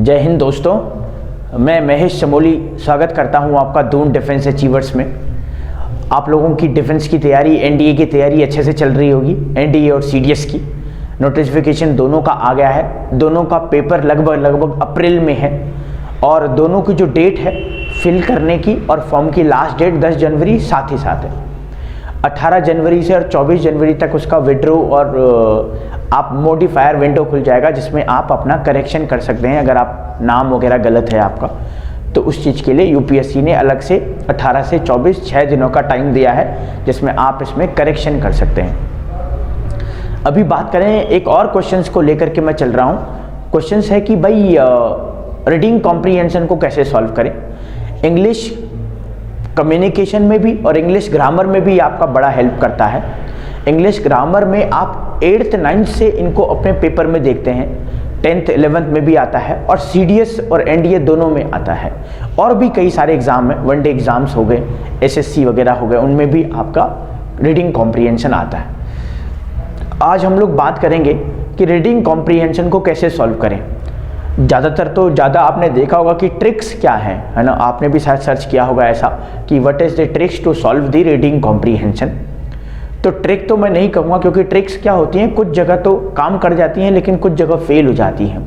जय हिंद दोस्तों, मैं महेश चमोली स्वागत करता हूं आपका दून डिफेंस अचीवर्स में। आप लोगों की डिफेंस की तैयारी, एनडीए की तैयारी अच्छे से चल रही होगी। एनडीए और सीडीएस की नोटिफिकेशन दोनों का आ गया है। दोनों का पेपर लगभग अप्रैल में है और दोनों की जो डेट है फिल करने की और फॉर्म की लास्ट डेट 10 जनवरी साथ ही साथ है। 18 जनवरी से और 24 जनवरी तक उसका विड्रो और आप मॉडिफायर विंडो खुल जाएगा, जिसमें आप अपना करेक्शन कर सकते हैं। अगर आप नाम वगैरह गलत है आपका, तो उस चीज़ के लिए यूपीएससी ने अलग से 18 से 24 6 दिनों का टाइम दिया है, जिसमें आप इसमें करेक्शन कर सकते हैं। अभी बात करें एक और क्वेश्चंस को लेकर के मैं चल रहा हूँ। क्वेश्चंस है कि भाई रीडिंग कॉम्प्रीहेंशन को कैसे सॉल्व करें। इंग्लिश कम्युनिकेशन में भी और इंग्लिश ग्रामर में भी आपका बड़ा हेल्प करता है। इंग्लिश ग्रामर में आप 8th 9th से इनको अपने पेपर में देखते हैं, 10th 11th में भी आता है और सीडीएस और एनडीए दोनों में आता है। और भी कई सारे एग्जाम हैं, वनडे एग्जाम्स हो गए, एसएससी वगैरह हो गए, उनमें भी आपका रीडिंग कॉम्प्रीहेंशन आता है। आज हम लोग बात करेंगे कि रीडिंग कॉम्प्रीहेंशन को कैसे सॉल्व करें। ज़्यादा आपने देखा होगा कि ट्रिक्स क्या हैं, है ना। आपने भी शायद सर्च किया होगा ऐसा कि what is the tricks to solve the reading comprehension. तो ट्रिक तो मैं नहीं कहूँगा, क्योंकि ट्रिक्स क्या होती हैं, कुछ जगह तो काम कर जाती हैं लेकिन कुछ जगह फेल हो जाती हैं।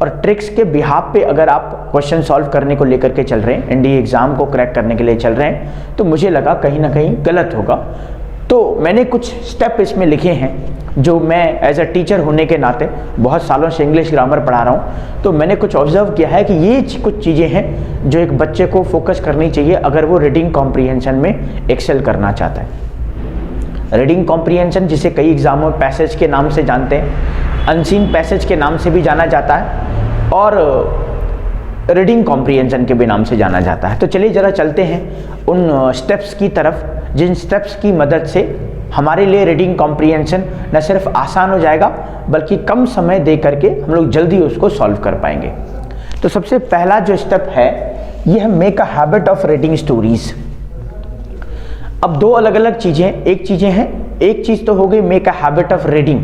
और ट्रिक्स के बिहाफ पे अगर आप क्वेश्चन सॉल्व करने को लेकर के चल रहे हैं, एनडीए एग्ज़ाम को क्रैक करने के लिए चल रहे हैं, तो मुझे लगा कहीं ना कहीं गलत होगा। तो मैंने कुछ स्टेप इसमें लिखे हैं, जो मैं एज अ टीचर होने के नाते बहुत सालों से इंग्लिश ग्रामर पढ़ा रहा हूँ, तो मैंने कुछ ऑब्जर्व किया है कि ये कुछ चीज़ें हैं जो एक बच्चे को फोकस करनी चाहिए अगर वो रीडिंग कॉम्प्रीहेंशन में एक्सेल करना चाहता है। रीडिंग कॉम्प्रीहेंशन, जिसे कई एग्जामों में पैसेज के नाम से जानते हैं, अनसीन पैसेज के नाम से भी जाना जाता है और रीडिंग कॉम्प्रीहेंशन के भी नाम से जाना जाता है। तो चलिए ज़रा चलते हैं उन स्टेप्स की तरफ, जिन स्टेप्स की मदद से हमारे लिए रीडिंग कॉम्प्रीहेंशन न सिर्फ आसान हो जाएगा बल्कि कम समय दे करके हम लोग जल्दी उसको सॉल्व कर पाएंगे। तो सबसे पहला जो स्टेप है ये है make a habit of reading stories. अब दो अलग अलग चीज़ें, एक चीज़ तो हो गई make a habit of reading,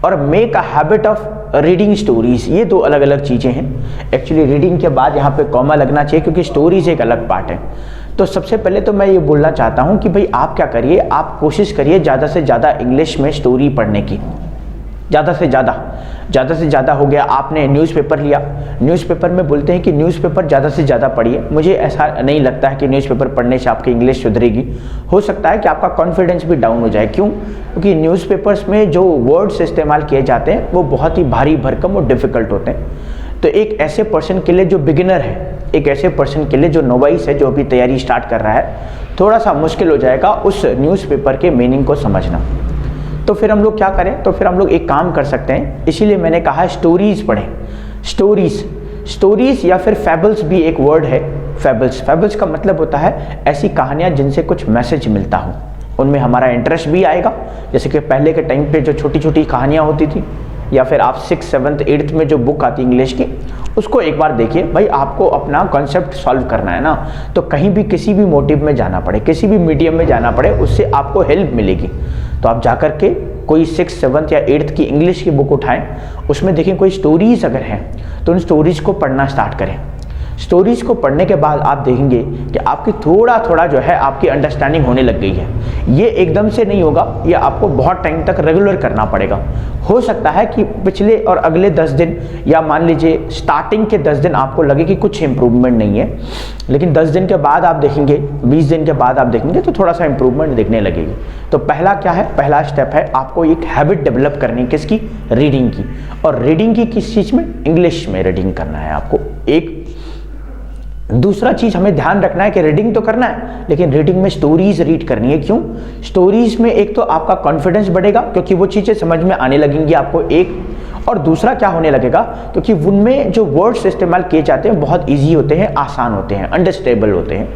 और make a habit of reading stories, ये दो अलग अलग चीज़ें हैं। एक्चुअली रीडिंग के बाद यहाँ पे कॉमा लगना चाहिए, क्योंकि स्टोरीज एक अलग पार्ट है। तो सबसे पहले तो मैं ये बोलना चाहता हूँ कि भाई आप क्या करिए, आप कोशिश करिए ज़्यादा से ज़्यादा इंग्लिश में स्टोरी पढ़ने की। ज़्यादा से ज़्यादा हो गया, आपने न्यूज़पेपर लिया, न्यूज़पेपर में बोलते हैं कि न्यूज़पेपर ज़्यादा से ज़्यादा पढ़िए। मुझे ऐसा नहीं लगता है कि न्यूज़पेपर पढ़ने से आपकी इंग्लिश सुधरेगी। हो सकता है कि आपका कॉन्फिडेंस भी डाउन हो जाए। क्यों? क्योंकि न्यूज़पेपर्स में जो वर्ड्स इस्तेमाल किए जाते हैं वो बहुत ही भारी भरकम और डिफ़िकल्ट होते हैं। तो एक ऐसे पर्सन के लिए जो बिगिनर है, एक ऐसे पर्सन के लिए जो नोवाइस है, जो अभी तैयारी स्टार्ट कर रहा है, थोड़ा सा मुश्किल हो जाएगा उस न्यूज़पेपर के मीनिंग को समझना। तो फिर हम लोग क्या करें, तो फिर हम लोग एक काम कर सकते हैं, इसीलिए मैंने कहा स्टोरीज पढ़ें। स्टोरीज या फिर फैबल्स भी एक वर्ड है। फैबल्स का मतलब होता है ऐसी कहानियाँ जिनसे कुछ मैसेज मिलता हो, उनमें हमारा इंटरेस्ट भी आएगा। जैसे कि पहले के टाइम पे जो छोटी छोटी कहानियाँ होती थी, या फिर आप 6th 7th 8th में जो बुक आती इंग्लिश की, उसको एक बार देखिए। भाई आपको अपना कॉन्सेप्ट सॉल्व करना है ना, तो कहीं भी किसी भी मोटिव में जाना पड़े, किसी भी मीडियम में जाना पड़े, उससे आपको हेल्प मिलेगी। तो आप जाकर के कोई 6th 7th या 8th की इंग्लिश की बुक उठाएं, उसमें देखें कोई स्टोरीज अगर हैं तो उन स्टोरीज को पढ़ना स्टार्ट करें। स्टोरीज को पढ़ने के बाद आप देखेंगे कि आपकी थोड़ा जो है आपकी अंडरस्टैंडिंग होने लग गई है। ये एकदम से नहीं होगा, ये आपको बहुत टाइम तक रेगुलर करना पड़ेगा। हो सकता है कि पिछले और अगले 10 दिन, या मान लीजिए स्टार्टिंग के 10 दिन आपको लगे कि कुछ इंप्रूवमेंट नहीं है, लेकिन 10 दिन के बाद आप देखेंगे, 20 दिन के बाद आप देखेंगे तो थोड़ा सा इंप्रूवमेंट दिखने लगेगी। तो पहला क्या है, पहला स्टेप है आपको एक हैबिट डेवलप करनी, किसकी? रीडिंग की। और रीडिंग की किस चीज़ में? इंग्लिश में रीडिंग करना है आपको। एक दूसरा चीज़ हमें ध्यान रखना है कि रीडिंग तो करना है, लेकिन रीडिंग में स्टोरीज रीड करनी है। क्यों? स्टोरीज में एक तो आपका कॉन्फिडेंस बढ़ेगा, क्योंकि वो चीज़ें समझ में आने लगेंगी आपको, एक। और दूसरा क्या होने लगेगा, क्योंकि उनमें जो वर्ड्स इस्तेमाल किए जाते हैं बहुत ईजी होते हैं, आसान होते हैं, अंडरस्टैंडेबल होते हैं।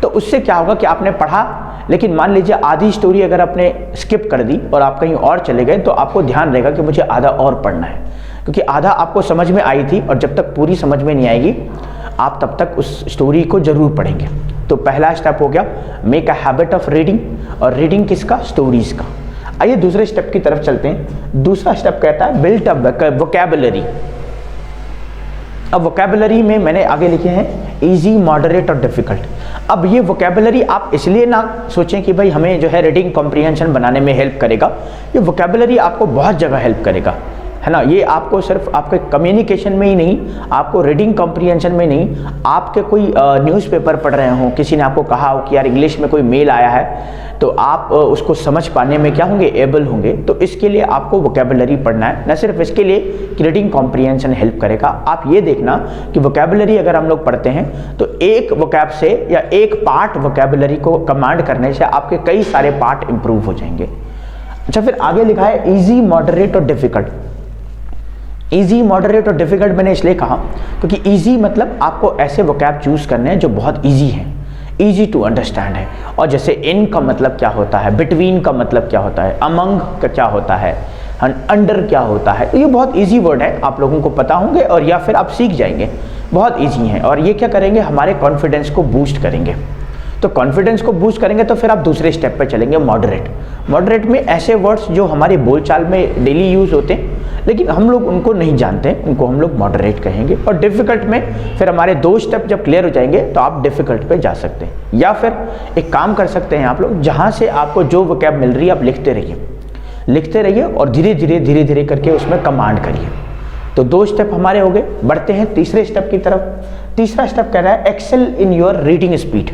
तो उससे क्या होगा कि आपने पढ़ा, लेकिन मान लीजिए आधी स्टोरी अगर आपने स्किप कर दी और आप कहीं और चले गए, तो आपको ध्यान रहेगा कि मुझे आधा और पढ़ना है, क्योंकि आधा आपको समझ में आई थी, और जब तक पूरी समझ में नहीं आएगी आप तब तक उस स्टोरी को जरूर पढ़ेंगे। तो पहला स्टेप हो गया make a habit of reading, और रीडिंग किसका? स्टोरीज का। आइए दूसरे स्टेप की तरफ चलते हैं। दूसरा स्टेप कहता है बिल्ड अ वोकैबुलरी। अब वोकेबलरी में मैंने आगे लिखे हैं इजी, मॉडरेट और डिफिकल्ट। अब ये वोकेबलरी आप इसलिए ना सोचें कि भाई हमें जो है रीडिंग कॉम्प्रिहेंशन बनाने में हेल्प करेगा, ये वोकेबलरी आपको बहुत जगह हेल्प करेगा, है ना। ये आपको सिर्फ आपके कम्युनिकेशन में ही नहीं, आपको रीडिंग कॉम्प्रिहेंशन में नहीं, आपके कोई न्यूज़पेपर पढ़ रहे हो, किसी ने आपको कहा हो कि यार इंग्लिश में कोई मेल आया है, तो आप उसको समझ पाने में क्या होंगे, एबल होंगे। तो इसके लिए आपको वोकेबलरी पढ़ना है, न सिर्फ इसके लिए कि रीडिंग कॉम्प्रिहेंशन हेल्प करेगा। आप ये देखना कि वोकेबलरी अगर हम लोग पढ़ते हैं तो एक वोकैब से या एक पार्ट वोकेबलरी को कमांड करने से आपके कई सारे पार्ट इंप्रूव हो जाएंगे। अच्छा, फिर आगे लिखा है इजी, मॉडरेट और डिफिकल्ट। इजी, मॉडरेट और डिफिकल्ट मैंने इसलिए कहा क्योंकि इजी मतलब आपको ऐसे वोकैब चूज करने हैं जो बहुत इजी हैं, इजी टू अंडरस्टैंड है। और जैसे इन का मतलब क्या होता है, बिटवीन का मतलब क्या होता है, अमंग का क्या होता है, अंडर क्या होता है, तो ये बहुत इजी वर्ड है, आप लोगों को पता होंगे और या फिर आप सीख जाएंगे, बहुत इजी हैं। और ये क्या करेंगे, हमारे कॉन्फिडेंस को बूस्ट करेंगे। तो कॉन्फिडेंस को बूस्ट करेंगे तो फिर आप दूसरे स्टेप पे चलेंगे, मॉडरेट। मॉडरेट में ऐसे वर्ड्स जो हमारे बोलचाल में डेली यूज होते हैं लेकिन हम लोग उनको नहीं जानते, उनको हम लोग मॉडरेट कहेंगे। और डिफिकल्ट में फिर हमारे 2 स्टेप जब क्लियर हो जाएंगे तो आप डिफिकल्ट पे जा सकते हैं। या फिर एक काम कर सकते हैं आप लोग, जहाँ से आपको जो वोकैब मिल रही है आप लिखते रहिए और धीरे धीरे करके उसमें कमांड करिए। तो 2 स्टेप हमारे हो गए। बढ़ते हैं तीसरे स्टेप की तरफ। तीसरा स्टेप कह रहा है excel in your reading speed.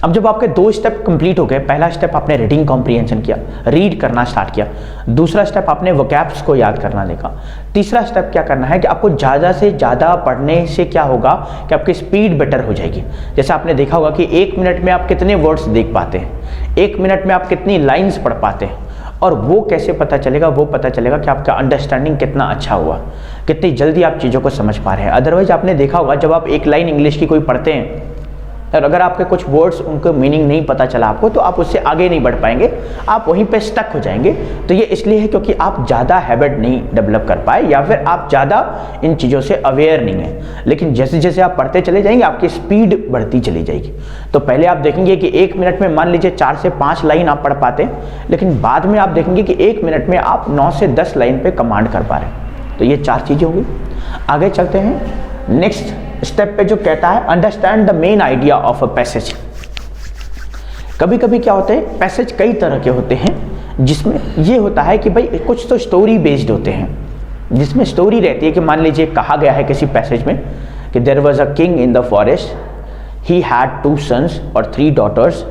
अब जब आपके 2 स्टेप कंप्लीट हो गए, पहला स्टेप आपने रीडिंग कॉम्प्रिहेंशन किया, रीड करना स्टार्ट किया, दूसरा स्टेप आपने वोकैब्स को याद करना देखा, तीसरा स्टेप क्या करना है कि आपको ज़्यादा से ज़्यादा पढ़ने से क्या होगा कि आपकी स्पीड बेटर हो जाएगी। जैसे आपने देखा होगा कि 1 मिनट में आप कितने वर्ड्स देख पाते हैं, 1 मिनट में आप कितनी लाइन्स पढ़ पाते हैं। और वो कैसे पता चलेगा, वो पता चलेगा कि आपका अंडरस्टैंडिंग कितना अच्छा हुआ, कितनी जल्दी आप चीज़ों को समझ पा रहे हैं। अदरवाइज आपने देखा होगा जब आप एक लाइन इंग्लिश की कोई पढ़ते हैं और अगर आपके कुछ वर्ड्स उनको मीनिंग नहीं पता चला आपको, तो आप उससे आगे नहीं बढ़ पाएंगे, आप वहीं पे स्टक हो जाएंगे। तो ये इसलिए है क्योंकि आप ज़्यादा हैबिट नहीं डेवलप कर पाए या फिर आप ज़्यादा इन चीज़ों से अवेयर नहीं हैं। लेकिन जैसे जैसे आप पढ़ते चले जाएंगे आपकी स्पीड बढ़ती चली जाएगी। तो पहले आप देखेंगे कि 1 मिनट में मान लीजिए 4 से 5 लाइन आप पढ़ पाते हैं, लेकिन बाद में आप देखेंगे कि 1 मिनट में आप 9 से 10 लाइन पे कमांड कर पा रहे हैं। तो ये 4 चीज़ें होंगी। आगे चलते हैं नेक्स्ट स्टेप पे जो कहता है understand the main idea of a passage. कभी कभी क्या होता है, पैसेज कई तरह के होते हैं जिसमें ये होता है कि भाई कुछ तो स्टोरी बेस्ड होते हैं, जिसमें स्टोरी रहती है कि मान लीजिए कहा गया है किसी पैसेज में कि there was a king in the forest, he had 2 sons और 3 daughters,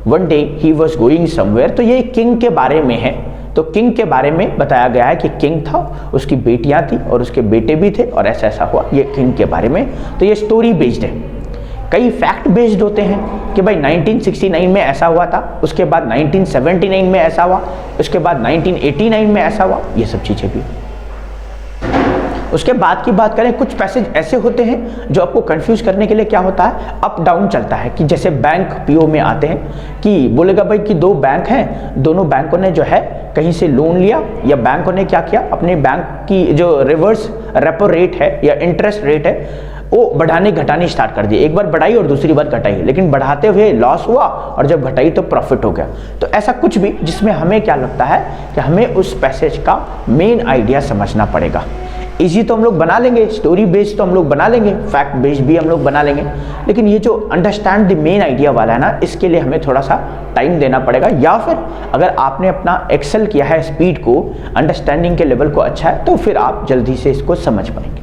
one day he was going somewhere. तो ये किंग के बारे में है। तो किंग के बारे में बताया गया है कि किंग था, उसकी बेटियां थी और उसके बेटे भी थे और ऐसा ऐसा हुआ, ये किंग के बारे में। तो ये स्टोरी बेस्ड है। कई फैक्ट बेस्ड होते हैं कि भाई 1969 में ऐसा हुआ था, उसके बाद 1979 में ऐसा हुआ, उसके बाद 1989 में ऐसा हुआ, ये सब चीज़ें भी। उसके बाद की बात करें, कुछ पैसेज ऐसे होते हैं जो आपको कंफ्यूज करने के लिए क्या होता है, अप डाउन चलता है। कि जैसे बैंक पीओ में आते हैं कि बोलेगा भाई कि 2 बैंक हैं, दोनों बैंकों ने जो है कहीं से लोन लिया या बैंकों ने क्या किया, अपने बैंक की जो रिवर्स रेपो रेट है या इंटरेस्ट रेट है वो बढ़ाने घटानी स्टार्ट कर दी। एक बार बढ़ाई और दूसरी बार घटाई, लेकिन बढ़ाते हुए लॉस हुआ और जब घटाई तो प्रॉफिट हो गया। तो ऐसा कुछ भी जिसमें हमें क्या लगता है कि हमें उस पैसेज का मेन आइडिया समझना पड़ेगा। इजी तो हम लोग बना लेंगे, स्टोरी बेस्ड तो हम लोग बना लेंगे, फैक्ट बेस्ड भी हम लोग बना लेंगे, लेकिन ये जो अंडरस्टैंड द मेन आइडिया वाला है ना, इसके लिए हमें थोड़ा सा टाइम देना पड़ेगा। या फिर अगर आपने अपना एक्सेल किया है स्पीड को, अंडरस्टैंडिंग के लेवल को अच्छा है, तो फिर आप जल्दी से इसको समझ पाएंगे।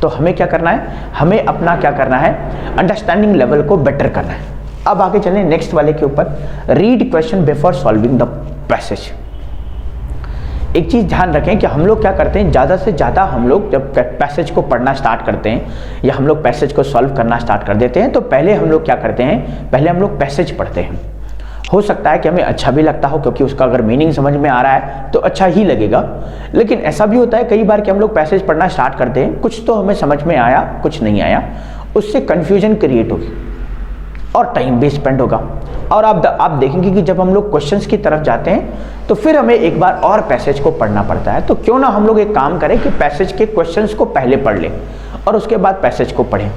तो हमें क्या करना है, हमें अपना क्या करना है, अंडरस्टैंडिंग लेवल को बेटर करना है। अब आगे चलें नेक्स्ट वाले के ऊपर, read question before solving the passage. एक चीज़ ध्यान रखें कि हम लोग क्या करते हैं, ज़्यादा से ज़्यादा हम लोग जब पैसेज को पढ़ना स्टार्ट करते हैं या हम लोग पैसेज को सॉल्व करना स्टार्ट कर देते हैं, तो पहले हम लोग क्या करते हैं, पहले हम लोग पैसेज पढ़ते हैं। हो सकता है कि हमें अच्छा भी लगता हो क्योंकि उसका अगर मीनिंग समझ में आ रहा है तो अच्छा ही लगेगा, लेकिन ऐसा भी होता है कई बार कि हम लोग पैसेज पढ़ना स्टार्ट करते हैं, कुछ तो हमें समझ में आया, कुछ नहीं आया, उससे कन्फ्यूजन क्रिएट होगी और टाइम भी स्पेंड होगा। और आप देखेंगे कि जब हम लोग क्वेश्चंस की तरफ जाते हैं तो फिर हमें एक बार और पैसेज को पढ़ना पड़ता है। तो क्यों ना हम लोग एक काम करें कि पैसेज के क्वेश्चंस को पहले पढ़ लें और उसके बाद पैसेज को पढ़ें।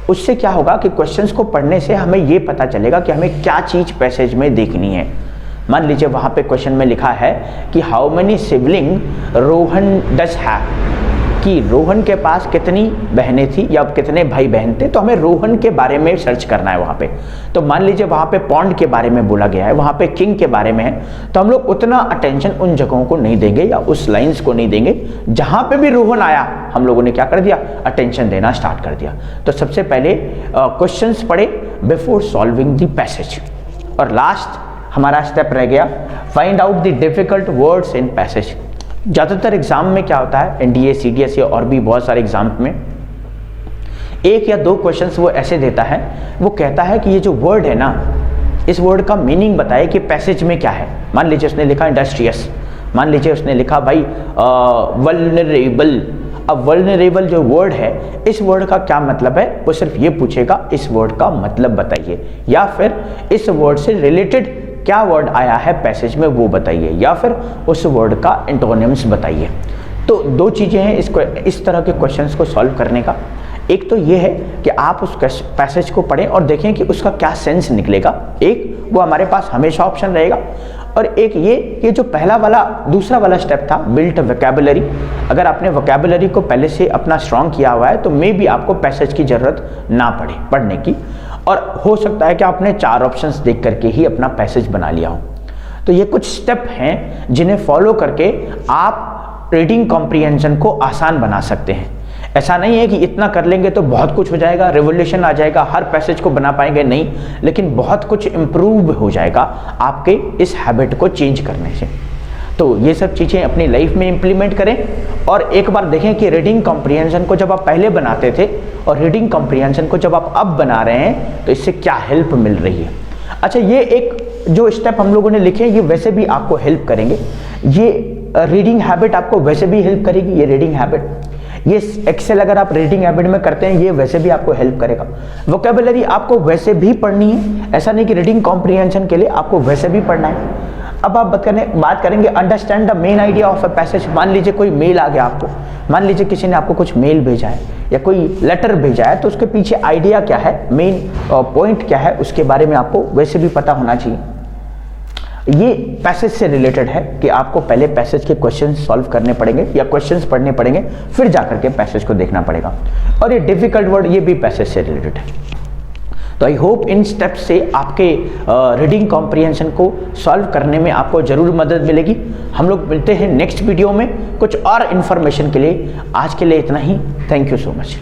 उससे क्या होगा कि क्वेश्चंस को पढ़ने से हमें ये पता चलेगा कि हमें क्या चीज़ पैसेज में देखनी है। मान लीजिए वहाँ पे क्वेश्चन में लिखा है कि how many sibling Rohan does have, कि रोहन के पास कितनी बहनें थी या कितने भाई बहन थे, तो हमें रोहन के बारे में सर्च करना है वहाँ पे। तो मान लीजिए वहाँ पे पॉन्ड के बारे में बोला गया है, वहाँ पे किंग के बारे में है, तो हम लोग उतना अटेंशन उन जगहों को नहीं देंगे या उस लाइंस को नहीं देंगे। जहाँ पे भी रोहन आया हम लोगों ने क्या कर दिया, अटेंशन देना स्टार्ट कर दिया। तो सबसे पहले क्वेश्चंस पढ़े बिफोर सॉल्विंग द पैसेज, और लास्ट हमारा स्टेप रह गया find out the difficult words in passage. ज़्यादातर एग्जाम में क्या होता है, एनडीए, सीडीएस या और भी बहुत सारे एग्जाम में एक या दो क्वेश्चंस वो ऐसे देता है, वो कहता है कि ये जो वर्ड है ना, इस वर्ड का मीनिंग बताए कि पैसेज में क्या है। मान लीजिए उसने लिखा इंडस्ट्रियस, मान लीजिए उसने लिखा भाई वल्नरेबल। अब वल्नरेबल जो वर्ड है, इस वर्ड का क्या मतलब है, वो सिर्फ ये पूछेगा इस वर्ड का मतलब बताइए, या फिर इस वर्ड से रिलेटेड क्या वर्ड आया है पैसेज में वो बताइए, या फिर उस वर्ड का एंटोनिम्स बताइए। तो दो चीज़ें हैं इसको, इस तरह के क्वेश्चंस को सॉल्व करने का। एक तो ये है कि आप उस पैसेज को पढ़ें और देखें कि उसका क्या सेंस निकलेगा। एक वो हमारे पास हमेशा ऑप्शन रहेगा, और एक ये जो पहला वाला दूसरा वाला स्टेप था बिल्ट वोकैबुलरी। अगर आपने वोकैबुलरी को पहले से अपना स्ट्रॉन्ग किया हुआ है तो मे बी आपको पैसेज की ज़रूरत ना पड़े पढ़ने की, और हो सकता है कि आपने 4 ऑप्शंस देख करके ही अपना पैसेज बना लिया हो। तो ये कुछ स्टेप हैं जिन्हें फॉलो करके आप रीडिंग कॉम्प्रिहेंशन को आसान बना सकते हैं। ऐसा नहीं है कि इतना कर लेंगे तो बहुत कुछ हो जाएगा, रिवोल्यूशन आ जाएगा, हर पैसेज को बना पाएंगे, नहीं, लेकिन बहुत कुछ इम्प्रूव हो जाएगा आपके इस हैबिट को चेंज करने से। तो ये सब चीज़ें अपनी लाइफ में इम्प्लीमेंट करें, और एक बार देखें कि रीडिंग कॉम्प्रिहेंशन को जब आप पहले बनाते थे और रीडिंग कॉम्प्रिहेंशन को जब आप अब बना रहे हैं तो इससे क्या हेल्प मिल रही है। अच्छा, ये एक जो स्टेप हम लोगों ने लिखे ये वैसे भी आपको हेल्प करेंगे, ये रीडिंग हैबिट आपको वैसे भी हेल्प करेगी। ये रीडिंग हैबिट, ये एक्सेल अगर आप रीडिंग हैबिट में करते हैं ये वैसे भी आपको हेल्प करेगा। वोकैबुलरी आपको वैसे भी पढ़नी है, ऐसा नहीं कि रीडिंग कॉम्प्रिहेंशन के लिए आपको वैसे भी पढ़ना है। अब आप बात करेंगे understand the main idea of a passage. मान लीजिए कोई मेल आ गया आपको, मान लीजिए किसी ने आपको कुछ मेल भेजा है या कोई लेटर भेजा है, तो उसके पीछे आइडिया क्या है, मेन पॉइंट क्या है, उसके बारे में आपको वैसे भी पता होना चाहिए। ये पैसेज से रिलेटेड है कि आपको पहले पैसेज के क्वेश्चन सॉल्व करने पड़ेंगे या क्वेश्चंस पढ़ने पड़ेंगे, फिर जाकर के पैसेज को देखना पड़ेगा। और ये डिफिकल्ट वर्ड ये भी पैसेज से रिलेटेड है। तो आई होप इन स्टेप्स से आपके रीडिंग कॉम्प्रिहेंशन को सॉल्व करने में आपको ज़रूर मदद मिलेगी। हम लोग मिलते हैं नेक्स्ट वीडियो में कुछ और इन्फॉर्मेशन के लिए। आज के लिए इतना ही। Thank you so much.